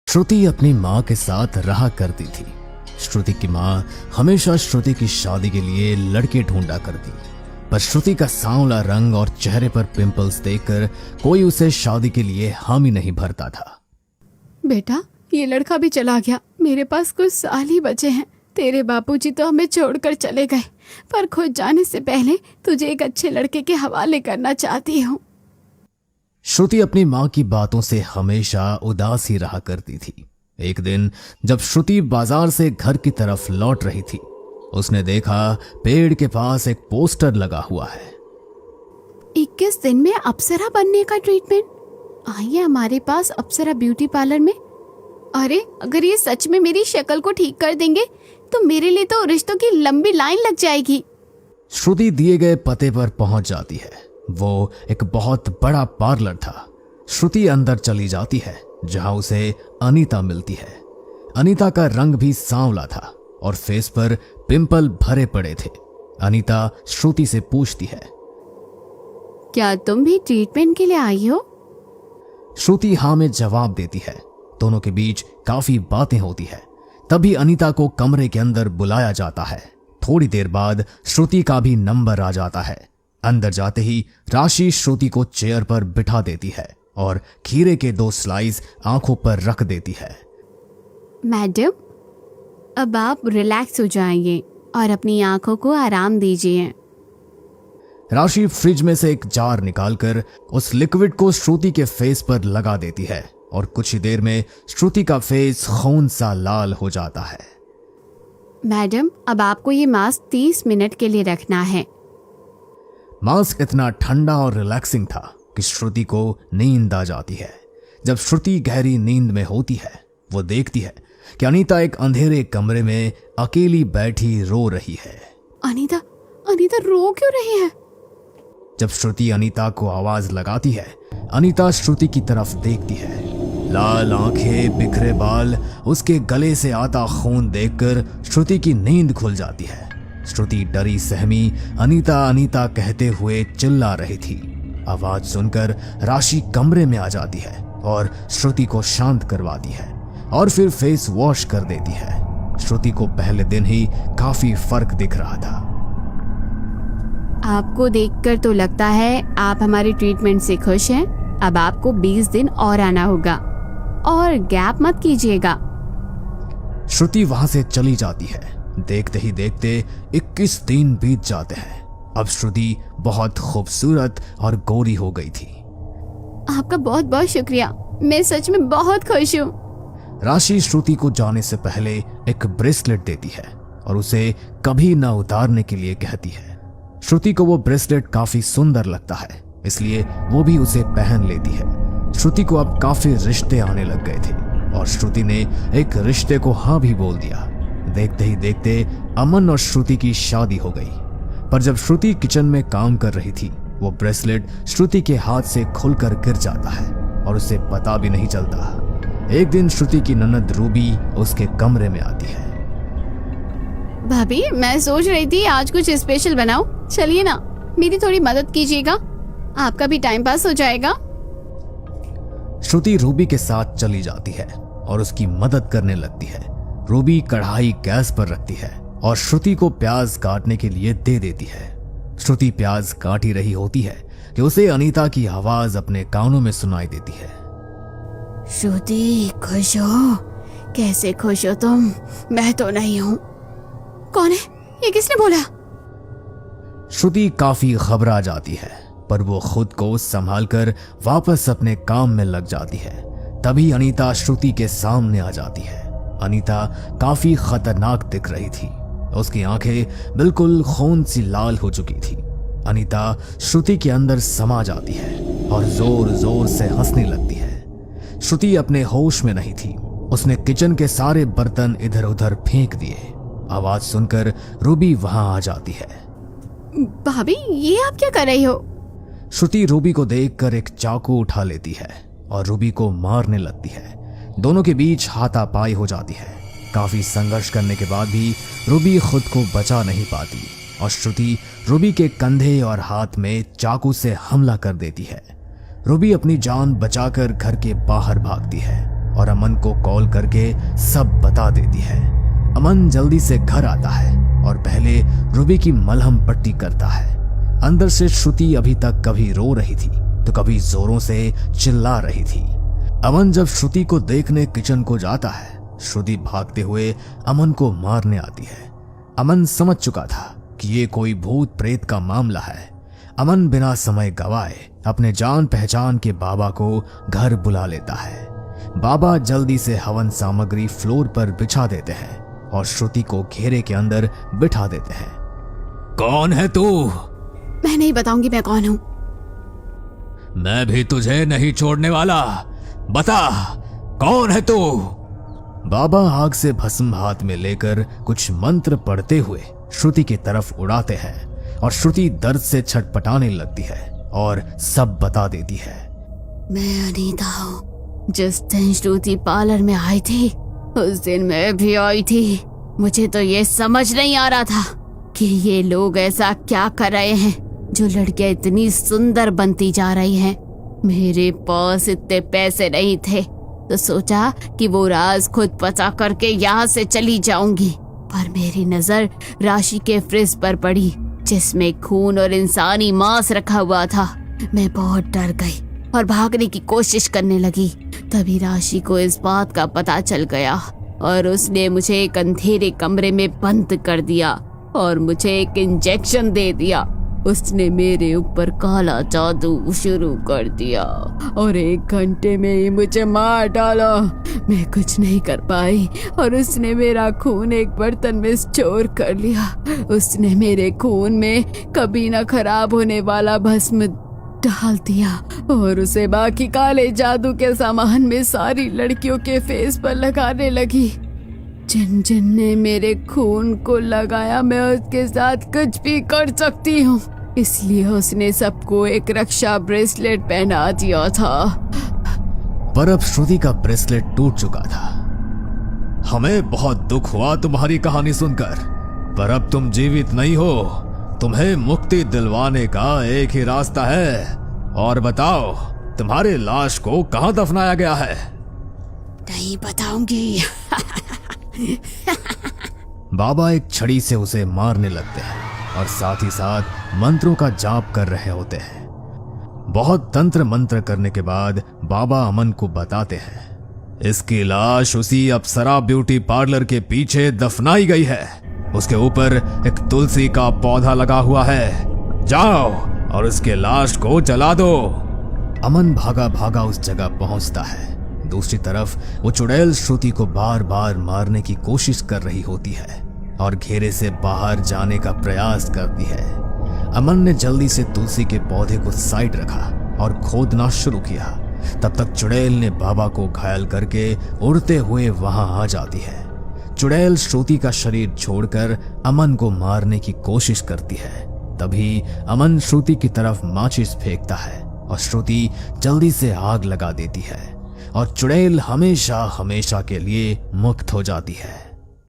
श्रुति अपनी माँ के साथ रहा करती थी। श्रुति की माँ हमेशा श्रुति की शादी के लिए लड़के ढूंढा करती, पर श्रुति का सांवला रंग और चेहरे पर पिंपल्स देखकर कोई उसे शादी के लिए हामी नहीं भरता था। बेटा, ये लड़का भी चला गया। मेरे पास कुछ साल ही बचे हैं। तेरे बापूजी तो हमें छोड़कर चले गए, पर खुद जाने से पहले तुझे एक अच्छे लड़के के हवाले करना चाहती हूँ। श्रुति अपनी माँ की बातों से हमेशा उदास ही रहा करती थी। एक दिन जब श्रुति बाजार से घर की तरफ लौट रही थी, उसने देखा पेड़ के पास एक पोस्टर लगा हुआ है। 21 दिन में अप्सरा बनने का ट्रीटमेंट। आइए हमारे पास अप्सरा ब्यूटी पार्लर में। अरे, अगर ये सच में मेरी शक्ल को ठीक कर देंगे तो मेरे लिए तो रिश्तों की लंबी लाइन लग जाएगी। श्रुति दिए गए पते पर पहुंच जाती है। वो एक बहुत बड़ा पार्लर था। श्रुति अंदर चली जाती है, जहां उसे अनीता मिलती है। अनीता का रंग भी सांवला था और फेस पर पिंपल भरे पड़े थे। अनीता श्रुति से पूछती है, क्या तुम भी ट्रीटमेंट के लिए आई हो? श्रुति हाँ में जवाब देती है। दोनों के बीच काफी बातें होती है। तभी अनीता को कमरे के अंदर बुलाया जाता है। थोड़ी देर बाद श्रुति का भी नंबर आ जाता है। अंदर जाते ही राशि श्रुति को चेयर पर बिठा देती है और खीरे के 2 स्लाइस आंखों पर रख देती है। मैडम, अब आप रिलैक्स हो जाइए और अपनी आंखों को आराम दीजिए। राशि फ्रिज में से एक जार निकालकर उस लिक्विड को श्रुति के फेस पर लगा देती है और कुछ ही देर में श्रुति का फेस खून सा लाल हो जाता है। मैडम, अब आपको ये मास्क 30 मिनट के लिए रखना है। मास्क इतना ठंडा और रिलैक्सिंग था कि श्रुति को नींद आ जाती है। जब श्रुति गहरी नींद में होती है, वो देखती है कि अनीता एक अंधेरे कमरे में अकेली बैठी रो रही है। अनीता, अनीता रो क्यों रही है? जब श्रुति अनीता को आवाज लगाती है, अनीता श्रुति की तरफ देखती है। लाल आंखें, बिखरे बाल, उसके गले से आता खून देखकर श्रुति की नींद खुल जाती है। श्रुति डरी सहमी अनीता अनीता कहते हुए चिल्ला रही थी। आवाज सुनकर राशि कमरे में आ जाती है और श्रुति को शांत करवाती है और फिर फेस वॉश कर देती है। श्रुति को पहले दिन ही काफी फर्क दिख रहा था। आपको देखकर तो लगता है आप हमारे ट्रीटमेंट से खुश हैं। अब आपको 20 दिन और आना होगा और गैप मत कीजिएगा। श्रुति वहां से चली जाती है। देखते ही देखते 21 दिन बीत जाते हैं। अब श्रुति बहुत खूबसूरत और गोरी हो गई थी। आपका बहुत बहुत शुक्रिया। मैं सच में बहुत खुश हूँ। राशि श्रुति को जाने से पहले एक ब्रेसलेट देती है और उसे कभी न उतारने के लिए कहती है। श्रुति को वो ब्रेसलेट काफी सुंदर लगता है, इसलिए वो भी उसे पहन लेती है। श्रुति को अब काफी रिश्ते आने लग गए थे और श्रुति ने एक रिश्ते को हाँ भी बोल दिया। देखते ही देखते अमन और श्रुति की शादी हो गई। पर जब श्रुति किचन में काम कर रही थी, वो ब्रेसलेट श्रुति के हाथ से खुलकर गिर जाता है और उसे पता भी नहीं चलता। एक दिन श्रुति की ननद रूबी उसके कमरे में आती है। भाभी, मैं सोच रही थी आज कुछ स्पेशल बनाओ। चलिए ना, मेरी थोड़ी मदद कीजिएगा, आपका भी टाइम पास हो जाएगा। श्रुति रूबी के साथ चली जाती है और उसकी मदद करने लगती है। रूबी कढ़ाई गैस पर रखती है और श्रुति को प्याज काटने के लिए दे देती है। श्रुति प्याज काट ही रही होती है कि उसे अनीता की आवाज अपने कानों में सुनाई देती है। श्रुति, खुश हो? कैसे खुश हो तुम? मैं तो नहीं हूँ। कौन है? ये किसने बोला? श्रुति काफी घबरा जाती है, पर वो खुद को संभालकर वापस अपने काम में लग जाती है। तभी अनीता श्रुति के सामने आ जाती है। अनीता काफी खतरनाक दिख रही थी। उसकी आंखें बिल्कुल खून सी लाल हो चुकी थी। अनीता श्रुति के अंदर समा जाती है और जोर जोर से हंसने लगती है। श्रुति अपने होश में नहीं थी। उसने किचन के सारे बर्तन इधर उधर फेंक दिए। आवाज सुनकर रूबी वहां आ जाती है। भाभी, ये आप क्या कर रही हो? श्रुति रूबी को देखकर एक चाकू उठा लेती है और रूबी को मारने लगती है। दोनों के बीच हाथापाई हो जाती है। काफी संघर्ष करने के बाद भी रूबी खुद को बचा नहीं पाती और श्रुति रूबी के कंधे और हाथ में चाकू से हमला कर देती है। रूबी अपनी जान बचाकर घर के बाहर भागती है और अमन को कॉल करके सब बता देती है। अमन जल्दी से घर आता है और पहले रूबी की मलहम पट्टी करता है। अंदर से श्रुति अभी तक कभी रो रही थी तो कभी जोरों से चिल्ला रही थी। अमन जब श्रुति को देखने किचन को जाता है, श्रुति भागते हुए अमन को मारने आती है। अमन समझ चुका था कि ये कोई भूत प्रेत का मामला है। अमन बिना समय गवाए अपने जान पहचान के बाबा को घर बुला लेता है। बाबा जल्दी से हवन सामग्री फ्लोर पर बिछा देते हैं और श्रुति को घेरे के अंदर बिठा देते हैं। कौन है तू? मैं नहीं बताऊंगी मैं कौन हूं। मैं भी तुझे नहीं छोड़ने वाला, बता कौन है तू? बाबा आग से भस्म हाथ में लेकर कुछ मंत्र पढ़ते हुए श्रुति की तरफ उड़ाते हैं और श्रुति दर्द से छटपटाने लगती है और सब बता देती है। मैं अनीता हूँ। जिस दिन श्रुति पार्लर में आई थी उस दिन मैं भी आई थी। मुझे तो ये समझ नहीं आ रहा था कि ये लोग ऐसा क्या कर रहे हैं जो लड़कियां इतनी सुंदर बनती जा रही हैं। मेरे पास इतने पैसे नहीं थे तो सोचा कि वो राज खुद पता करके यहाँ से चली जाऊंगी, पर मेरी नजर राशि के फ्रिज पर पड़ी जिसमें खून और इंसानी मांस रखा हुआ था। मैं बहुत डर गई और भागने की कोशिश करने लगी। तभी राशि को इस बात का पता चल गया और उसने मुझे एक अंधेरे कमरे में बंद कर दिया और मुझे एक इंजेक्शन दे दिया। उसने मेरे ऊपर काला जादू शुरू कर दिया और 1 घंटे में ही मुझे मार डाला। मैं कुछ नहीं कर पाई और उसने मेरा खून एक बर्तन में स्टोर कर लिया। उसने मेरे खून में कभी न खराब होने वाला भस्म डाल दिया और उसे बाकी काले जादू के सामान में सारी लड़कियों के फेस पर लगाने लगी। जिन जिन ने मेरे खून को लगाया मैं उसके साथ कुछ भी कर सकती हूँ, इसलिए उसने सबको एक रक्षा ब्रेसलेट पहना दिया था। पर अब श्रुति का ब्रेसलेट टूट चुका था। हमें बहुत दुख हुआ तुम्हारी कहानी सुनकर, पर अब तुम जीवित नहीं हो। तुम्हें मुक्ति दिलवाने का एक ही रास्ता है। और बताओ तुम्हारे लाश को कहाँ दफनाया गया है? नहीं बताऊंगी। बाबा एक छड़ी से उसे मारने लगते हैं और साथ ही साथ मंत्रों का जाप कर रहे होते हैं। बहुत तंत्र मंत्र करने के बाद बाबा अमन को बताते हैं, इसकी लाश उसी अप्सरा ब्यूटी पार्लर के पीछे दफनाई गई है। उसके ऊपर एक तुलसी का पौधा लगा हुआ है। जाओ और उसके लाश को जला दो। अमन भागा भागा उस जगह पहुंचता है। दूसरी तरफ वो चुड़ैल श्रुति को बार बार मारने की कोशिश कर रही होती है और घेरे से बाहर जाने का प्रयास करती है। अमन ने जल्दी से तुलसी के पौधे को साइड रखा और खोदना शुरू किया। तब तक चुड़ैल ने बाबा को घायल करके उड़ते हुए वहां आ जाती है। चुड़ैल श्रुति का शरीर छोड़कर अमन को मारने की कोशिश करती है। तभी अमन श्रुति की तरफ माचिस फेंकता है और श्रुति जल्दी से आग लगा देती है और चुड़ैल हमेशा हमेशा के लिए मुक्त हो जाती है।